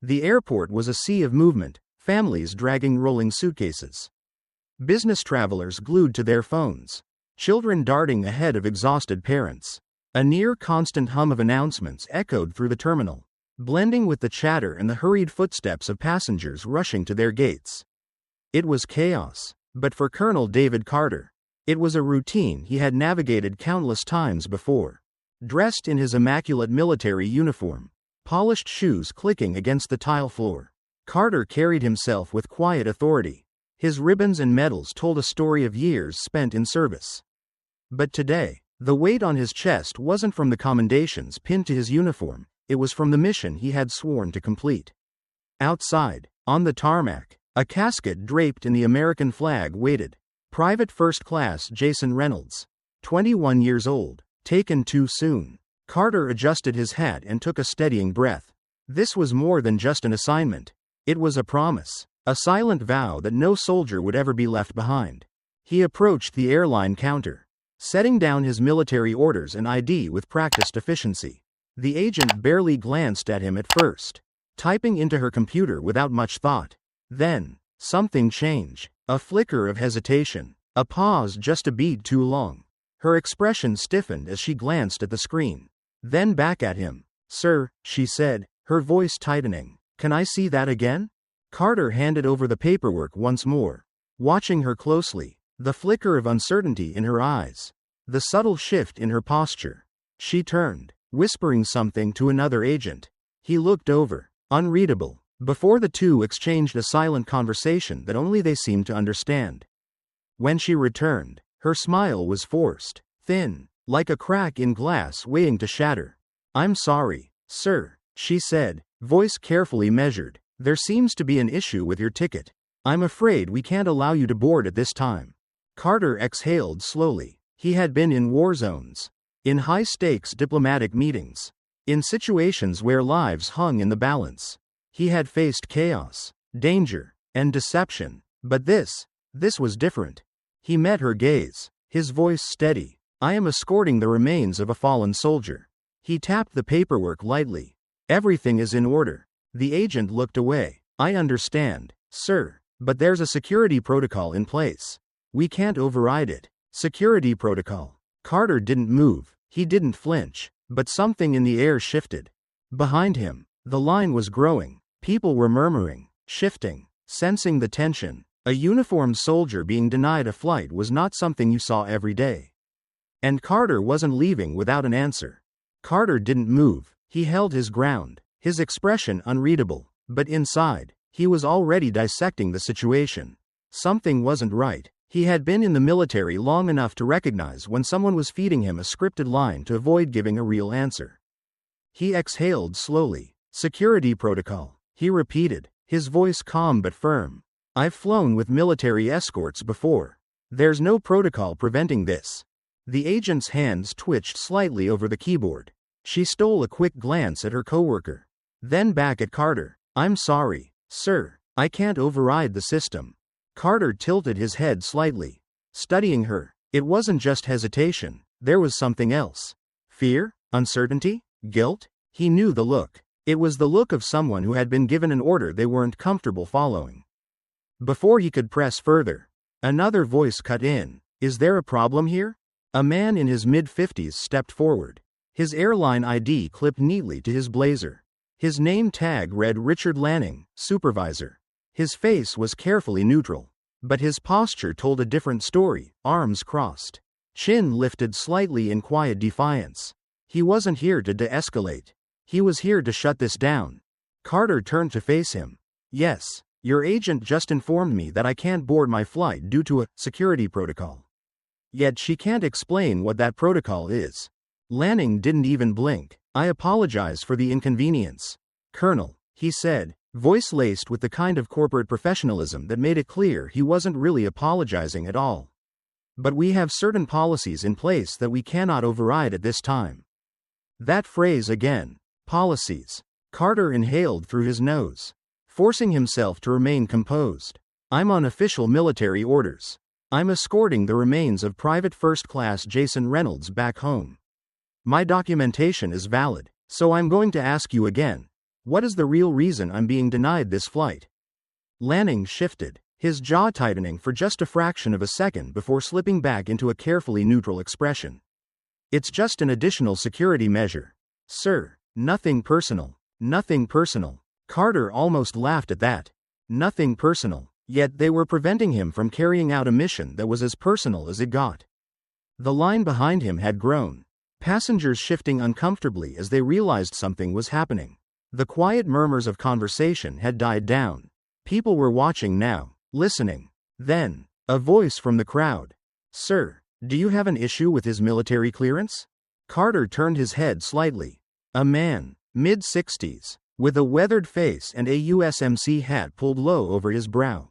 The airport was a sea of movement, families dragging rolling suitcases. Business travelers glued to their phones. Children darting ahead of exhausted parents. A near-constant hum of announcements echoed through the terminal, blending with the chatter and the hurried footsteps of passengers rushing to their gates. It was chaos, but for Colonel David Carter, it was a routine he had navigated countless times before. Dressed in his immaculate military uniform, polished shoes clicking against the tile floor, Carter carried himself with quiet authority. His ribbons and medals told a story of years spent in service. But today, the weight on his chest wasn't from the commendations pinned to his uniform, it was from the mission he had sworn to complete. Outside, on the tarmac, a casket draped in the American flag waited. Private First Class Jason Reynolds, 21 years old, taken too soon. Carter adjusted his hat and took a steadying breath. This was more than just an assignment. It was a promise, a silent vow that no soldier would ever be left behind. He approached the airline counter, setting down his military orders and ID with practiced efficiency. The agent barely glanced at him at first, typing into her computer without much thought. Then, something changed. A flicker of hesitation, a pause just a beat too long. Her expression stiffened as she glanced at the screen, then back at him. "Sir," she said, her voice tightening. "Can I see that again?" Carter handed over the paperwork once more, watching her closely, the flicker of uncertainty in her eyes, the subtle shift in her posture. She turned, whispering something to another agent. He looked over, unreadable, before the two exchanged a silent conversation that only they seemed to understand. When she returned, her smile was forced, thin, like a crack in glass waiting to shatter. "I'm sorry, sir," she said, voice carefully measured. "There seems to be an issue with your ticket. I'm afraid we can't allow you to board at this time." Carter exhaled slowly. He had been in war zones, in high-stakes diplomatic meetings, in situations where lives hung in the balance. He had faced chaos, danger, and deception. But this was different. He met her gaze, his voice steady. "I am escorting the remains of a fallen soldier." He tapped the paperwork lightly. "Everything is in order." The agent looked away. "I understand, sir, but there's a security protocol in place. We can't override it." Security protocol. Carter didn't move. He didn't flinch. But something in the air shifted. Behind him, the line was growing. People were murmuring, shifting, sensing the tension. A uniformed soldier being denied a flight was not something you saw every day. And Carter wasn't leaving without an answer. Carter didn't move. He held his ground, his expression unreadable. But inside, he was already dissecting the situation. Something wasn't right. He had been in the military long enough to recognize when someone was feeding him a scripted line to avoid giving a real answer. He exhaled slowly. "Security protocol," he repeated, his voice calm but firm. "I've flown with military escorts before. There's no protocol preventing this." The agent's hands twitched slightly over the keyboard. She stole a quick glance at her coworker, then back at Carter. "I'm sorry, sir, I can't override the system." Carter tilted his head slightly, studying her. It wasn't just hesitation, there was something else. Fear? Uncertainty? Guilt? He knew the look. It was the look of someone who had been given an order they weren't comfortable following. Before he could press further, another voice cut in. "Is there a problem here?" A man in his mid-50s stepped forward. His airline ID clipped neatly to his blazer. His name tag read Richard Lanning, supervisor. His face was carefully neutral, but his posture told a different story, arms crossed, chin lifted slightly in quiet defiance. He wasn't here to de-escalate. He was here to shut this down. Carter turned to face him. "Yes, your agent just informed me that I can't board my flight due to a security protocol. Yet she can't explain what that protocol is." Lanning didn't even blink. "I apologize for the inconvenience, Colonel," he said, voice laced with the kind of corporate professionalism that made it clear he wasn't really apologizing at all. "But we have certain policies in place that we cannot override at this time." That phrase again, policies. Carter inhaled through his nose, forcing himself to remain composed. "I'm on official military orders. I'm escorting the remains of Private First Class Jason Reynolds back home. My documentation is valid, so I'm going to ask you again. What is the real reason I'm being denied this flight? Lanning shifted, his jaw tightening for just a fraction of a second before slipping back into a carefully neutral expression. It's just an additional security measure. Sir, nothing personal. Nothing personal. Carter almost laughed at that. Nothing personal. Yet they were preventing him from carrying out a mission that was as personal as it got. The line behind him had grown, passengers shifting uncomfortably as they realized something was happening. The quiet murmurs of conversation had died down. People were watching now, listening. Then, a voice from the crowd. Sir, do you have an issue with his military clearance? Carter turned his head slightly. A man, mid-60s, with a weathered face and a USMC hat pulled low over his brow,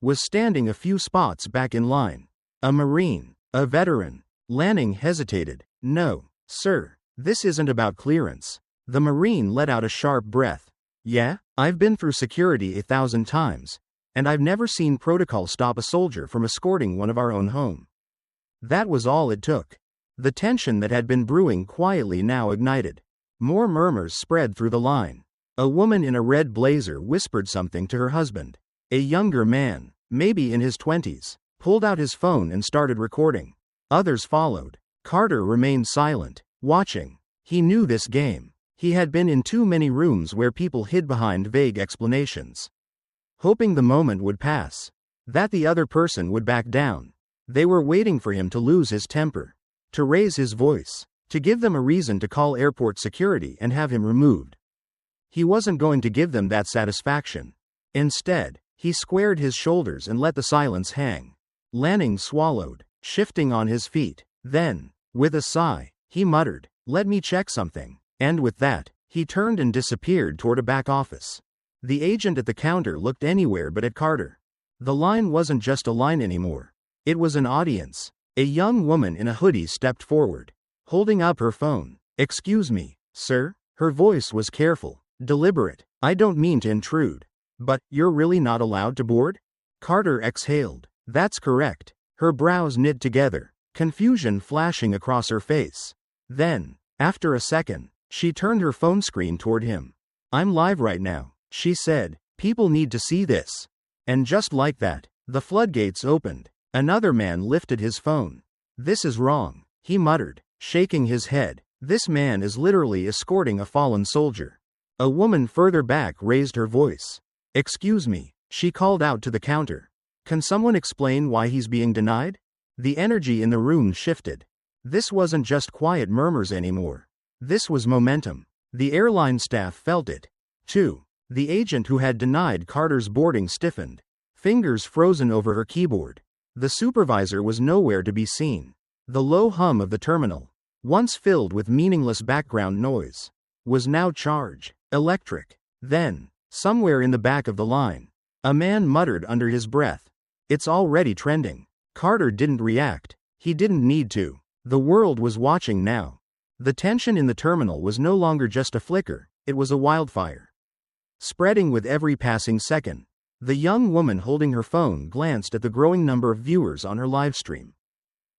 was standing a few spots back in line. A Marine, a veteran. Lanning hesitated. No, sir, this isn't about clearance. The Marine let out a sharp breath. Yeah, I've been through security 1,000 times, and I've never seen protocol stop a soldier from escorting one of our own home. That was all it took. The tension that had been brewing quietly now ignited. More murmurs spread through the line. A woman in a red blazer whispered something to her husband. A younger man, maybe in his 20s, pulled out his phone and started recording. Others followed. Carter remained silent, watching. He knew this game. He had been in too many rooms where people hid behind vague explanations, hoping the moment would pass, that the other person would back down. They were waiting for him to lose his temper, to raise his voice, to give them a reason to call airport security and have him removed. He wasn't going to give them that satisfaction. Instead, he squared his shoulders and let the silence hang. Lanning swallowed, shifting on his feet. Then, with a sigh, he muttered, "Let me check something." And with that, he turned and disappeared toward a back office. The agent at the counter looked anywhere but at Carter. The line wasn't just a line anymore. It was an audience. A young woman in a hoodie stepped forward, holding up her phone. "Excuse me, sir?" Her voice was careful, deliberate. "I don't mean to intrude, but you're really not allowed to board?" Carter exhaled. "That's correct." Her brows knit together, confusion flashing across her face. Then, after a second, she turned her phone screen toward him. "I'm live right now," she said. "People need to see this." And just like that, the floodgates opened. Another man lifted his phone. "This is wrong," he muttered, shaking his head. "This man is literally escorting a fallen soldier." A woman further back raised her voice. "Excuse me," she called out to the counter. "Can someone explain why he's being denied?" The energy in the room shifted. This wasn't just quiet murmurs anymore. This was momentum. The airline staff felt it, too. The agent who had denied Carter's boarding stiffened, fingers frozen over her keyboard. The supervisor was nowhere to be seen. The low hum of the terminal, once filled with meaningless background noise, was now charged, electric. Then, somewhere in the back of the line, a man muttered under his breath, "It's already trending." Carter didn't react. He didn't need to. The world was watching now. The tension in the terminal was no longer just a flicker, it was a wildfire, spreading with every passing second. The young woman holding her phone glanced at the growing number of viewers on her live stream,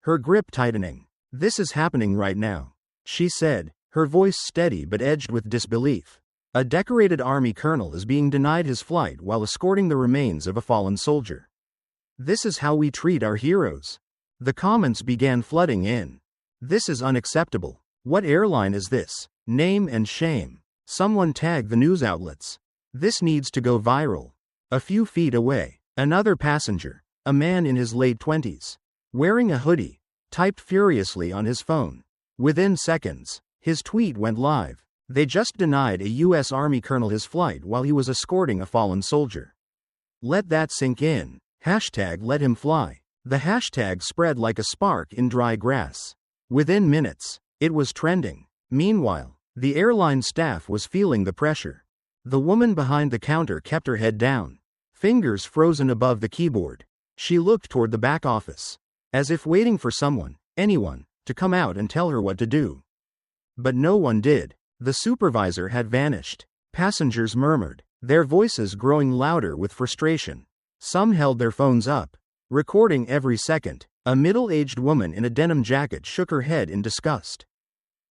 her grip tightening. "This is happening right now," she said, her voice steady but edged with disbelief. "A decorated army colonel is being denied his flight while escorting the remains of a fallen soldier. This is how we treat our heroes." The comments began flooding in. "This is unacceptable. What airline is this? Name and shame. Someone tag the news outlets. This needs to go viral." A few feet away, another passenger, a man in his late 20s, wearing a hoodie, typed furiously on his phone. Within seconds, his tweet went live. "They just denied a U.S. Army colonel his flight while he was escorting a fallen soldier. Let that sink in. Hashtag let him fly." The hashtag spread like a spark in dry grass. Within minutes, it was trending. Meanwhile, the airline staff was feeling the pressure. The woman behind the counter kept her head down, fingers frozen above the keyboard. She looked toward the back office, as if waiting for someone, anyone, to come out and tell her what to do. But no one did. The supervisor had vanished. Passengers murmured, their voices growing louder with frustration. Some held their phones up, recording every second. A middle-aged woman in a denim jacket shook her head in disgust.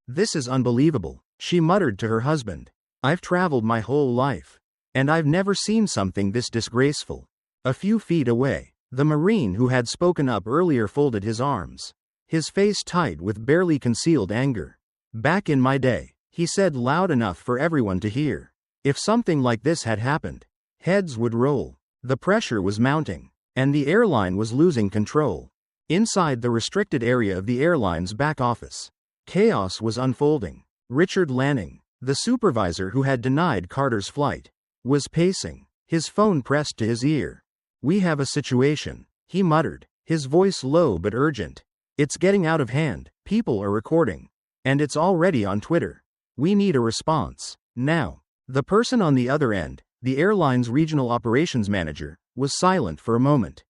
"This is unbelievable," she muttered to her husband. I've traveled my whole life. And I've never seen something this disgraceful. A few feet away, the Marine who had spoken up earlier folded his arms, his face tight with barely concealed anger. Back in my day, he said loud enough for everyone to hear. If something like this had happened, heads would roll. The pressure was mounting, and the airline was losing control. Inside the restricted area of the airline's back office, chaos was unfolding. Richard Lanning, the supervisor who had denied Carter's flight, was pacing, his phone pressed to his ear. "We have a situation," he muttered, his voice low but urgent. "It's getting out of hand, people are recording. And it's already on Twitter. We need a response, now." The person on the other end, the airline's regional operations manager, was silent for a moment.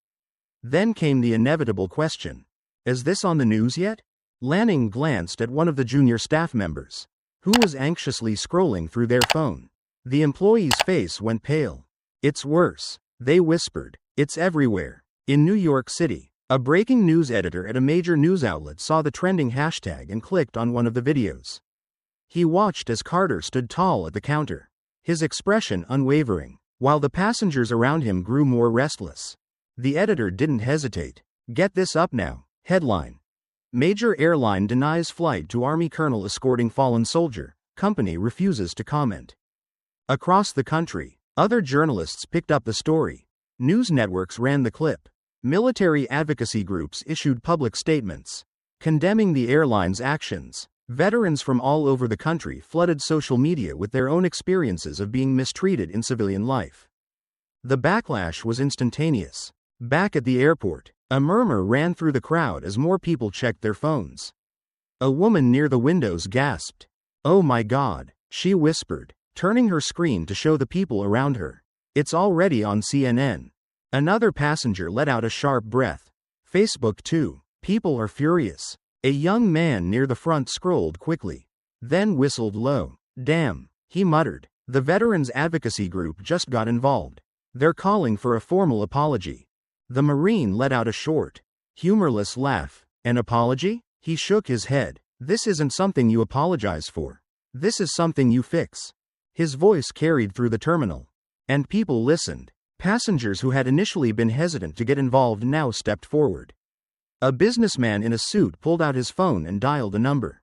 Then came the inevitable question. "Is this on the news yet?" Lanning glanced at one of the junior staff members, who was anxiously scrolling through their phone. The employee's face went pale. "It's worse," they whispered. "It's everywhere." In New York City, a breaking news editor at a major news outlet saw the trending hashtag and clicked on one of the videos. He watched as Carter stood tall at the counter, his expression unwavering, while the passengers around him grew more restless. The editor didn't hesitate. "Get this up now." Headline: Major airline denies flight to Army colonel escorting fallen soldier, company refuses to comment. Across the country, other journalists picked up the story. News networks ran the clip. Military advocacy groups issued public statements condemning the airline's actions. Veterans from all over the country flooded social media with their own experiences of being mistreated in civilian life. The backlash was instantaneous. Back at the airport, a murmur ran through the crowd as more people checked their phones. A woman near the windows gasped. "Oh my God," she whispered, turning her screen to show the people around her. "It's already on CNN." Another passenger let out a sharp breath. "Facebook too. People are furious." A young man near the front scrolled quickly, then whistled low. "Damn," he muttered. "The Veterans Advocacy Group just got involved. They're calling for a formal apology." The Marine let out a short, humorless laugh. "An apology?" He shook his head. "This isn't something you apologize for. This is something you fix." His voice carried through the terminal, and people listened. Passengers who had initially been hesitant to get involved now stepped forward. A businessman in a suit pulled out his phone and dialed a number.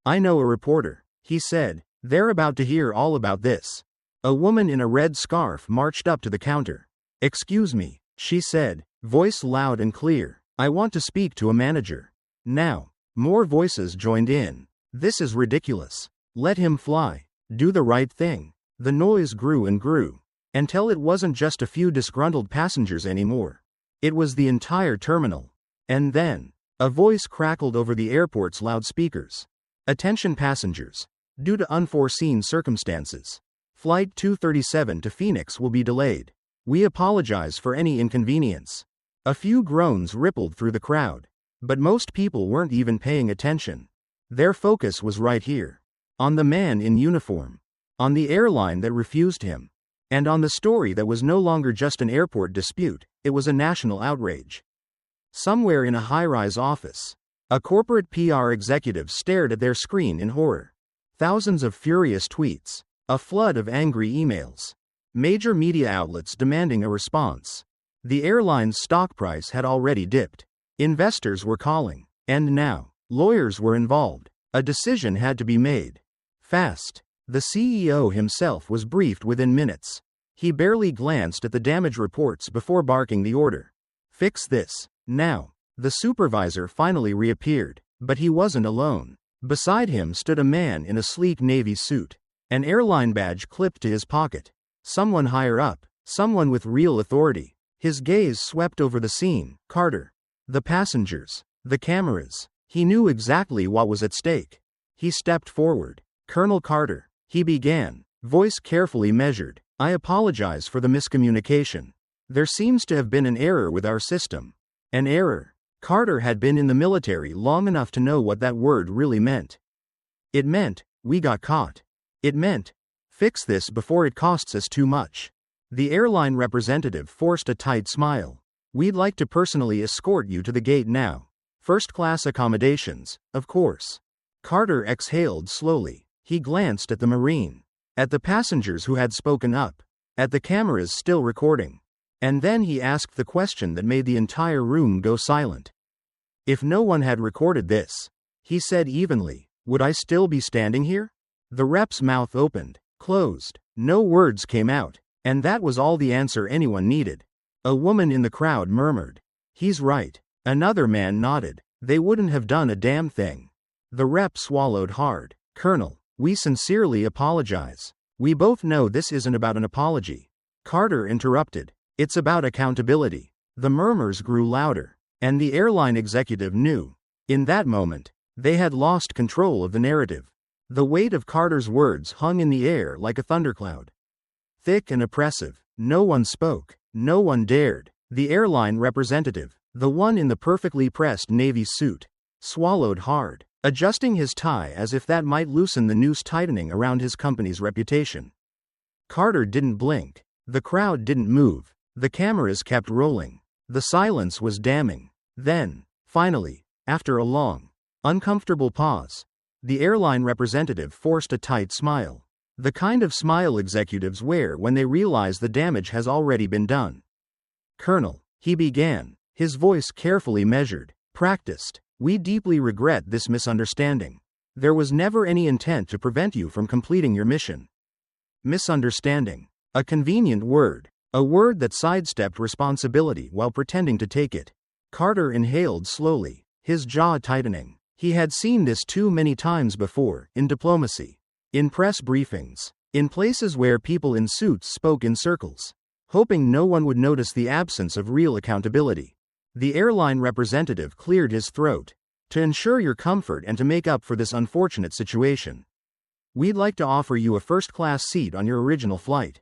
"I know a reporter," he said. "They're about to hear all about this." A woman in a red scarf marched up to the counter. "Excuse me," she said, voice loud and clear. "I want to speak to a manager." Now, more voices joined in. "This is ridiculous. Let him fly. Do the right thing." The noise grew and grew, until it wasn't just a few disgruntled passengers anymore. It was the entire terminal. And then, a voice crackled over the airport's loudspeakers. "Attention passengers. Due to unforeseen circumstances, Flight 237 to Phoenix will be delayed. We apologize for any inconvenience." A few groans rippled through the crowd, but most people weren't even paying attention. Their focus was right here. On the man in uniform. On the airline that refused him. And on the story that was no longer just an airport dispute, it was a national outrage. Somewhere in a high-rise office, a corporate PR executive stared at their screen in horror. Thousands of furious tweets. A flood of angry emails. Major media outlets demanding a response. The airline's stock price had already dipped. Investors were calling. And now, lawyers were involved. A decision had to be made. Fast. The CEO himself was briefed within minutes. He barely glanced at the damage reports before barking the order. "Fix this. Now." The supervisor finally reappeared, but he wasn't alone. Beside him stood a man in a sleek navy suit, an airline badge clipped to his pocket. Someone higher up, someone with real authority. His gaze swept over the scene. Carter. The passengers. The cameras. He knew exactly what was at stake. He stepped forward. "Colonel Carter," he began, voice carefully measured. "I apologize for the miscommunication. There seems to have been an error with our system." An error. Carter had been in the military long enough to know what that word really meant. It meant, we got caught. It meant, fix this before it costs us too much. The airline representative forced a tight smile. "We'd like to personally escort you to the gate now. First-class accommodations, of course." Carter exhaled slowly. He glanced at the Marine. at the passengers who had spoken up, at the cameras still recording. And then he asked the question that made the entire room go silent. If no one had recorded this, he said evenly, would I still be standing here? The rep's mouth opened, closed, no words came out, and that was all the answer anyone needed. A woman in the crowd murmured, he's right. Another man nodded, they wouldn't have done a damn thing. The rep swallowed hard. Colonel, we sincerely apologize. We both know this isn't about an apology. Carter interrupted. It's about accountability. The murmurs grew louder, and the airline executive knew. In that moment, they had lost control of the narrative. The weight of Carter's words hung in the air like a thundercloud. Thick and oppressive, no one spoke, no one dared. The airline representative, the one in the perfectly pressed navy suit, swallowed hard, adjusting his tie as if that might loosen the noose tightening around his company's reputation. Carter didn't blink. The crowd didn't move. The cameras kept rolling. The silence was damning. Then, finally, after a long, uncomfortable pause, the airline representative forced a tight smile. The kind of smile executives wear when they realize the damage has already been done. Colonel, he began, his voice carefully measured, practiced. We deeply regret this misunderstanding. There was never any intent to prevent you from completing your mission. Misunderstanding. A convenient word. A word that sidestepped responsibility while pretending to take it. Carter inhaled slowly, his jaw tightening. He had seen this too many times before, in diplomacy, in press briefings, in places where people in suits spoke in circles, hoping no one would notice the absence of real accountability. The airline representative cleared his throat. To ensure your comfort and to make up for this unfortunate situation, we'd like to offer you a first-class seat on your original flight.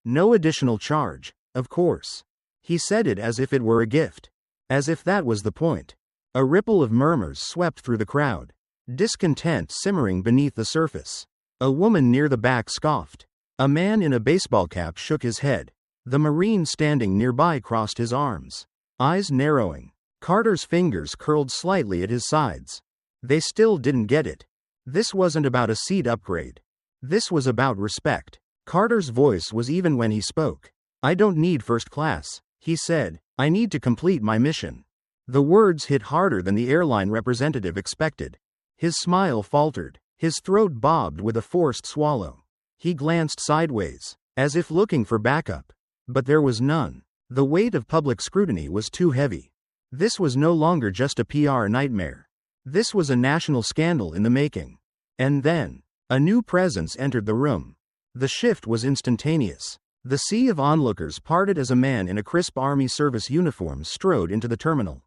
No additional charge, of course. He said it as if it were a gift. As if that was the point. A ripple of murmurs swept through the crowd, discontent simmering beneath the surface. A woman near the back scoffed. A man in a baseball cap shook his head. The Marine standing nearby crossed his arms, eyes narrowing. Carter's fingers curled slightly at his sides. They still didn't get it. This wasn't about a seat upgrade. This was about respect. Carter's voice was even when he spoke. I don't need first class, he said. I need to complete my mission. The words hit harder than the airline representative expected. His smile faltered. His throat bobbed with a forced swallow. He glanced sideways, as if looking for backup. But there was none. The weight of public scrutiny was too heavy. This was no longer just a PR nightmare. This was a national scandal in the making. And then, a new presence entered the room. The shift was instantaneous. The sea of onlookers parted as a man in a crisp army service uniform strode into the terminal.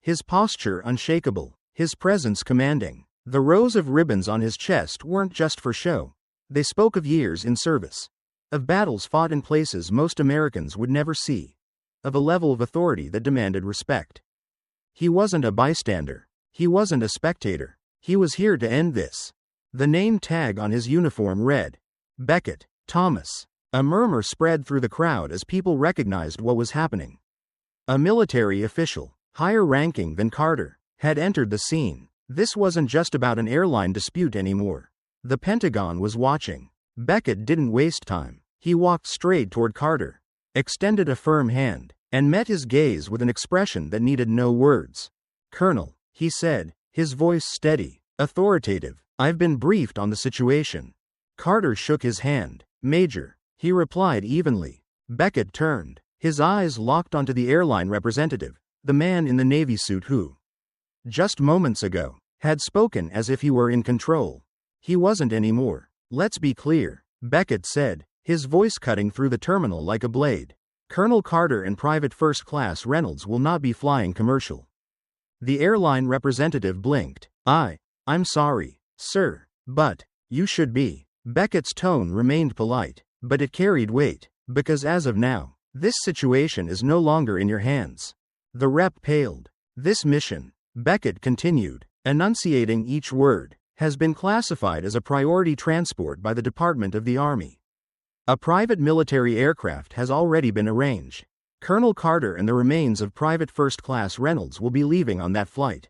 His posture unshakable, his presence commanding. The rows of ribbons on his chest weren't just for show. They spoke of years in service. Of battles fought in places most Americans would never see. Of a level of authority that demanded respect. He wasn't a bystander. He wasn't a spectator. He was here to end this. The name tag on his uniform read, Beckett, Thomas. A murmur spread through the crowd as people recognized what was happening. A military official, higher ranking than Carter, had entered the scene. This wasn't just about an airline dispute anymore. The Pentagon was watching. Beckett didn't waste time. He walked straight toward Carter, extended a firm hand, and met his gaze with an expression that needed no words. Colonel, he said, his voice steady, authoritative, I've been briefed on the situation. Carter shook his hand. Major, he replied evenly. Beckett turned. His eyes locked onto the airline representative, the man in the navy suit who, just moments ago, had spoken as if he were in control. He wasn't anymore. Let's be clear, Beckett said, his voice cutting through the terminal like a blade. Colonel Carter and Private First Class Reynolds will not be flying commercial. The airline representative blinked. I'm sorry, sir, but you should be. Beckett's tone remained polite, but it carried weight, because as of now, this situation is no longer in your hands. The rep paled. This mission, Beckett continued, enunciating each word, has been classified as a priority transport by the Department of the Army. A private military aircraft has already been arranged. Colonel Carter and the remains of Private First Class Reynolds will be leaving on that flight.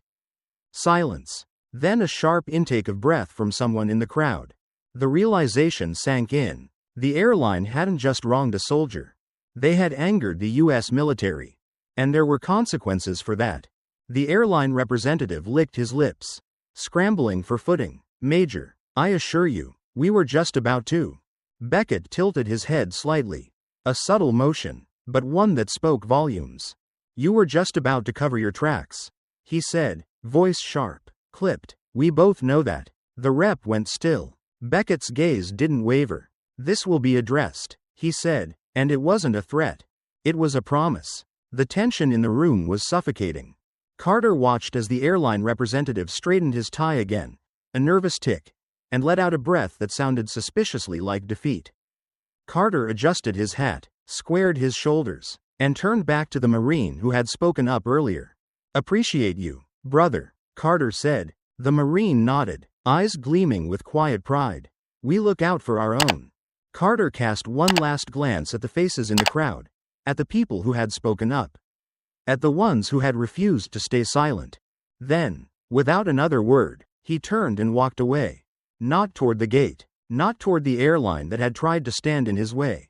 Silence. Then a sharp intake of breath from someone in the crowd. The realization sank in. The airline hadn't just wronged a soldier. They had angered the U.S. military. And there were consequences for that. The airline representative licked his lips, scrambling for footing. "Major, I assure you, we were just about to." Beckett tilted his head slightly. A subtle motion, but one that spoke volumes. "You were just about to cover your tracks," he said, voice sharp, clipped. "We both know that." The rep went still. Beckett's gaze didn't waver. "This will be addressed," he said, and it wasn't a threat. It was a promise. The tension in the room was suffocating. Carter watched as the airline representative straightened his tie again, a nervous tick, and let out a breath that sounded suspiciously like defeat. Carter adjusted his hat, squared his shoulders, and turned back to the Marine who had spoken up earlier. "Appreciate you, brother," Carter said. The Marine nodded, eyes gleaming with quiet pride. "We look out for our own." Carter cast one last glance at the faces in the crowd, at the people who had spoken up, at the ones who had refused to stay silent. Then, without another word, he turned and walked away. Not toward the gate, not toward the airline that had tried to stand in his way,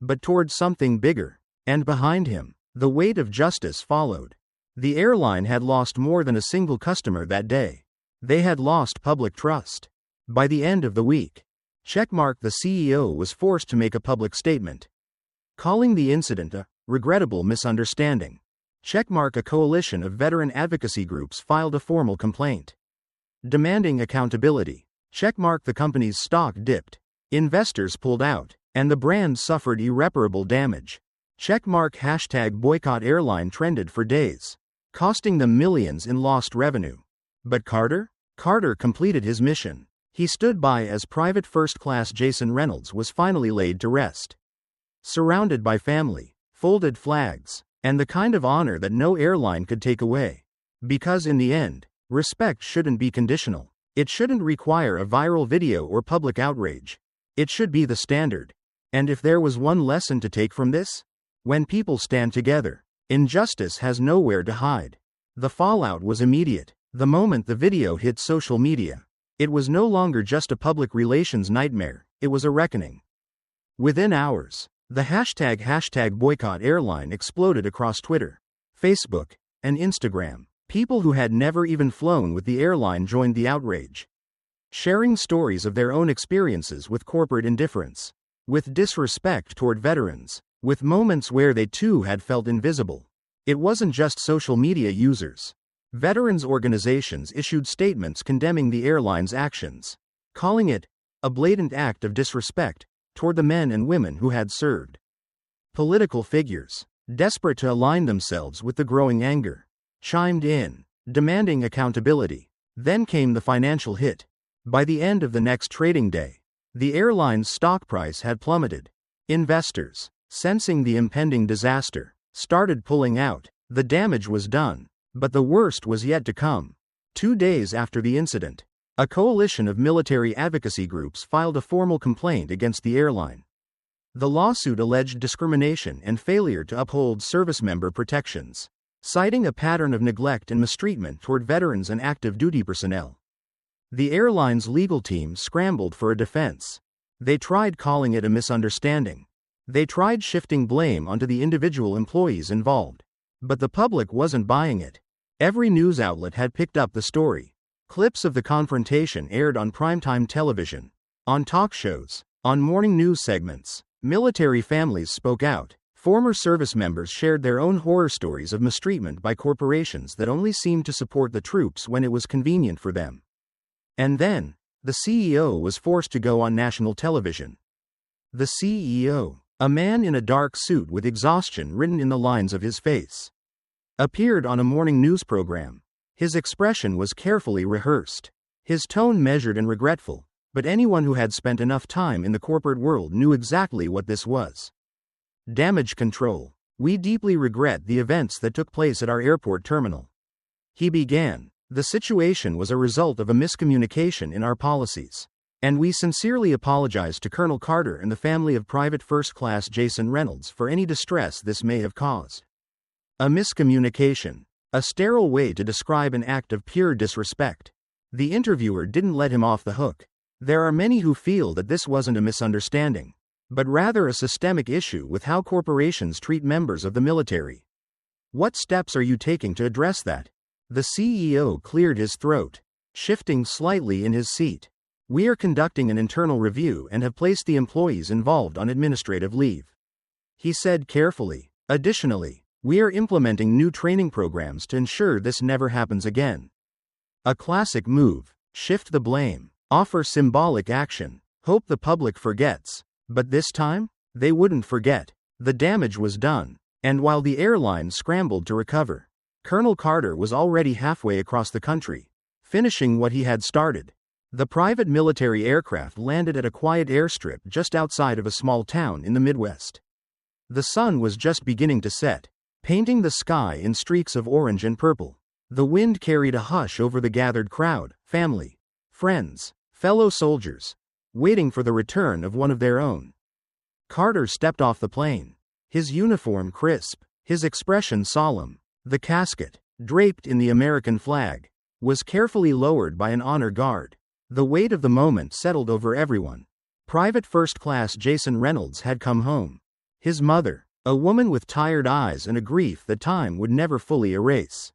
but toward something bigger. And behind him, the weight of justice followed. The airline had lost more than a single customer that day. They had lost public trust. By the end of the week, Checkmark, the CEO, was forced to make a public statement, calling the incident a regrettable misunderstanding. Checkmark, a coalition of veteran advocacy groups, filed a formal complaint, demanding accountability. Checkmark, the company's stock dipped, investors pulled out, and the brand suffered irreparable damage. Checkmark #boycott airline trended for days, costing them millions in lost revenue. But Carter? Carter completed his mission. He stood by as Private First Class Jason Reynolds was finally laid to rest, surrounded by family, folded flags, and the kind of honor that no airline could take away. Because in the end, respect shouldn't be conditional. It shouldn't require a viral video or public outrage. It should be the standard. And if there was one lesson to take from this, when people stand together, injustice has nowhere to hide. The fallout was immediate. The moment the video hit social media, it was no longer just a public relations nightmare, it was a reckoning. Within hours, the #boycott airline exploded across Twitter, Facebook, and Instagram. People who had never even flown with the airline joined the outrage, sharing stories of their own experiences with corporate indifference, with disrespect toward veterans, with moments where they too had felt invisible. It wasn't just social media users. Veterans organizations issued statements condemning the airline's actions, calling it a blatant act of disrespect toward the men and women who had served. Political figures, desperate to align themselves with the growing anger, chimed in, demanding accountability. Then came the financial hit. By the end of the next trading day, the airline's stock price had plummeted. Investors, sensing the impending disaster, started pulling out. The damage was done, but the worst was yet to come. 2 days after the incident, a coalition of military advocacy groups filed a formal complaint against the airline. The lawsuit alleged discrimination and failure to uphold service member protections, citing a pattern of neglect and mistreatment toward veterans and active duty personnel. The airline's legal team scrambled for a defense. They tried calling it a misunderstanding. They tried shifting blame onto the individual employees involved. But the public wasn't buying it. Every news outlet had picked up the story. Clips of the confrontation aired on primetime television, on talk shows, on morning news segments. Military families spoke out. Former service members shared their own horror stories of mistreatment by corporations that only seemed to support the troops when it was convenient for them. And then, the CEO was forced to go on national television. The CEO, a man in a dark suit with exhaustion written in the lines of his face, appeared on a morning news program. His expression was carefully rehearsed, his tone measured and regretful, but anyone who had spent enough time in the corporate world knew exactly what this was. Damage control. "We deeply regret the events that took place at our airport terminal," he began. "The situation was a result of a miscommunication in our policies, and we sincerely apologize to Colonel Carter and the family of Private First Class Jason Reynolds for any distress this may have caused." A miscommunication. A sterile way to describe an act of pure disrespect. The interviewer didn't let him off the hook. There are many who feel that this wasn't a misunderstanding, but rather a systemic issue with how corporations treat members of the military. What steps are you taking to address that? The CEO cleared his throat, shifting slightly in his seat. We are conducting an internal review and have placed the employees involved on administrative leave, he said carefully. Additionally, we are implementing new training programs to ensure this never happens again. A classic move: shift the blame, offer symbolic action, hope the public forgets. But this time, they wouldn't forget. The damage was done, and while the airline scrambled to recover, Colonel Carter was already halfway across the country, finishing what he had started. The private military aircraft landed at a quiet airstrip just outside of a small town in the Midwest. The sun was just beginning to set, painting the sky in streaks of orange and purple. The wind carried a hush over the gathered crowd, family, friends, fellow soldiers, waiting for the return of one of their own. Carter stepped off the plane, his uniform crisp, his expression solemn. The casket, draped in the American flag, was carefully lowered by an honor guard. The weight of the moment settled over everyone. Private First Class Jason Reynolds had come home. His mother, a woman with tired eyes and a grief that time would never fully erase,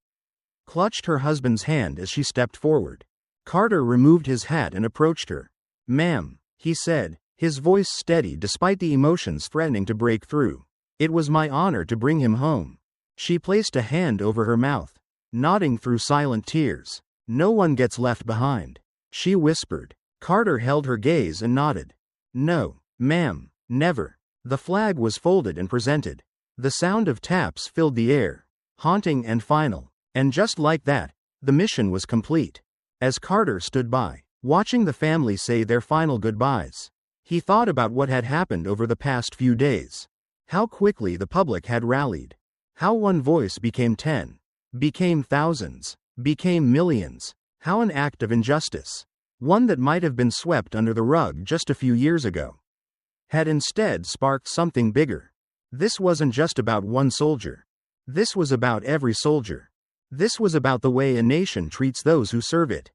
clutched her husband's hand as she stepped forward. Carter removed his hat and approached her. "Ma'am," he said, his voice steady despite the emotions threatening to break through. "It was my honor to bring him home." She placed a hand over her mouth, nodding through silent tears. "No one gets left behind," she whispered. Carter held her gaze and nodded. "No, ma'am, never." The flag was folded and presented. The sound of taps filled the air, haunting and final. And just like that, the mission was complete. As Carter stood by, watching the family say their final goodbyes, he thought about what had happened over the past few days. How quickly the public had rallied. How one voice became 10, became thousands, became millions. How an act of injustice, one that might have been swept under the rug just a few years ago, had instead sparked something bigger. This wasn't just about one soldier. This was about every soldier. This was about the way a nation treats those who serve it.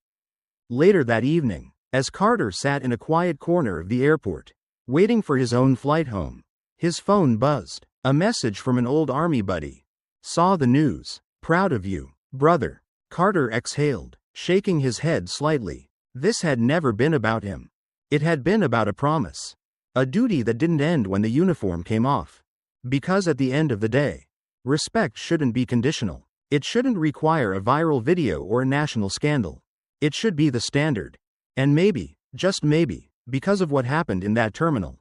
Later that evening, as Carter sat in a quiet corner of the airport, waiting for his own flight home, his phone buzzed. A message from an old army buddy. "Saw the news. Proud of you, brother." Carter exhaled, shaking his head slightly. This had never been about him. It had been about a promise. A duty that didn't end when the uniform came off. Because at the end of the day, respect shouldn't be conditional. It shouldn't require a viral video or a national scandal. It should be the standard. And maybe, just maybe, because of what happened in that terminal.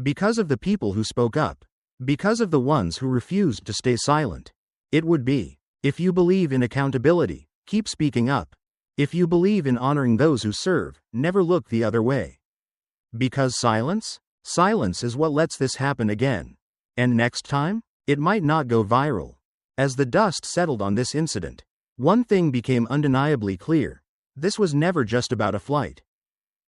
Because of the people who spoke up. Because of the ones who refused to stay silent. It would be, if you believe in accountability, keep speaking up. If you believe in honoring those who serve, never look the other way. Because silence? Silence is what lets this happen again. And next time, it might not go viral. As the dust settled on this incident, one thing became undeniably clear. This was never just about a flight.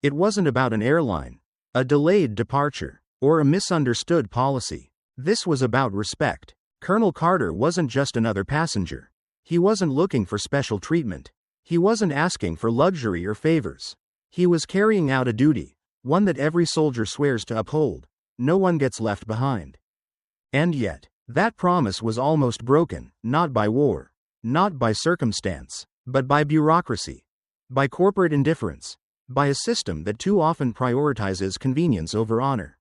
It wasn't about an airline, a delayed departure, or a misunderstood policy. This was about respect. Colonel Carter wasn't just another passenger. He wasn't looking for special treatment. He wasn't asking for luxury or favors. He was carrying out a duty, one that every soldier swears to uphold. No one gets left behind. And yet, that promise was almost broken, not by war, not by circumstance, but by bureaucracy, by corporate indifference, by a system that too often prioritizes convenience over honor.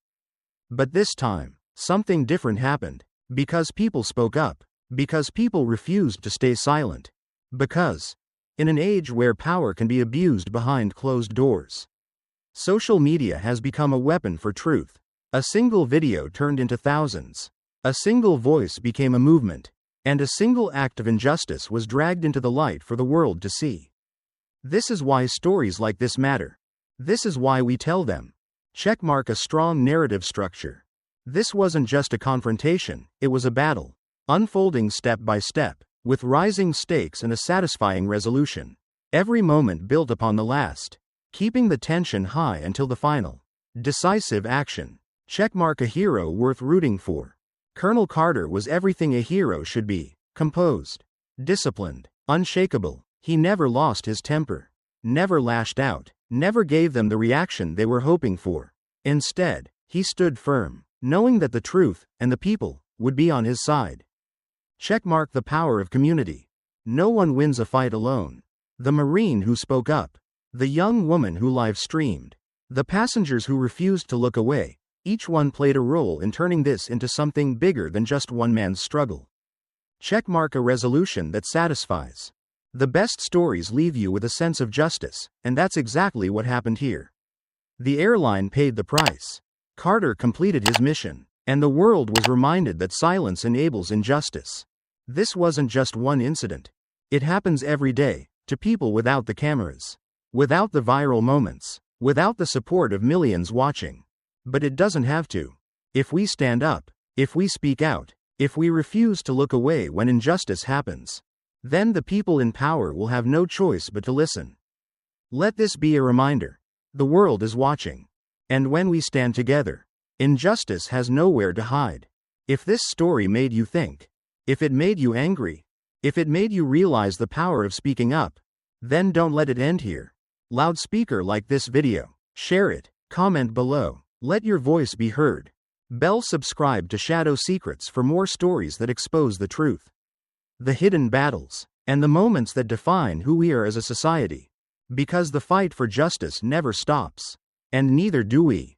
But this time, something different happened. Because people spoke up. Because people refused to stay silent. Because, in an age where power can be abused behind closed doors, social media has become a weapon for truth. A single video turned into thousands. A single voice became a movement. And a single act of injustice was dragged into the light for the world to see. This is why stories like this matter. This is why we tell them. Checkmark a strong narrative structure. This wasn't just a confrontation, it was a battle, unfolding step by step, with rising stakes and a satisfying resolution. Every moment built upon the last, keeping the tension high until the final, decisive action. Checkmark a hero worth rooting for. Colonel Carter was everything a hero should be: composed, disciplined, unshakable. He never lost his temper, never lashed out, never gave them the reaction they were hoping for. Instead, he stood firm, knowing that the truth and the people would be on his side. Checkmark the power of community. No one wins a fight alone. The Marine who spoke up, the young woman who live-streamed, the passengers who refused to look away, each one played a role in turning this into something bigger than just one man's struggle. Checkmark a resolution that satisfies. The best stories leave you with a sense of justice, and that's exactly what happened here. The airline paid the price. Carter completed his mission, and the world was reminded that silence enables injustice. This wasn't just one incident. It happens every day, to people without the cameras, without the viral moments, without the support of millions watching. But it doesn't have to. If we stand up, if we speak out, if we refuse to look away when injustice happens, then the people in power will have no choice but to listen. Let this be a reminder. The world is watching. And when we stand together, injustice has nowhere to hide. If this story made you think, if it made you angry, if it made you realize the power of speaking up, then don't let it end here. Loudspeaker like this video. Share it. Comment below. Let your voice be heard. Bell subscribe to Shadow Secrets for more stories that expose the truth, the hidden battles, and the moments that define who we are as a society. Because the fight for justice never stops. And neither do we.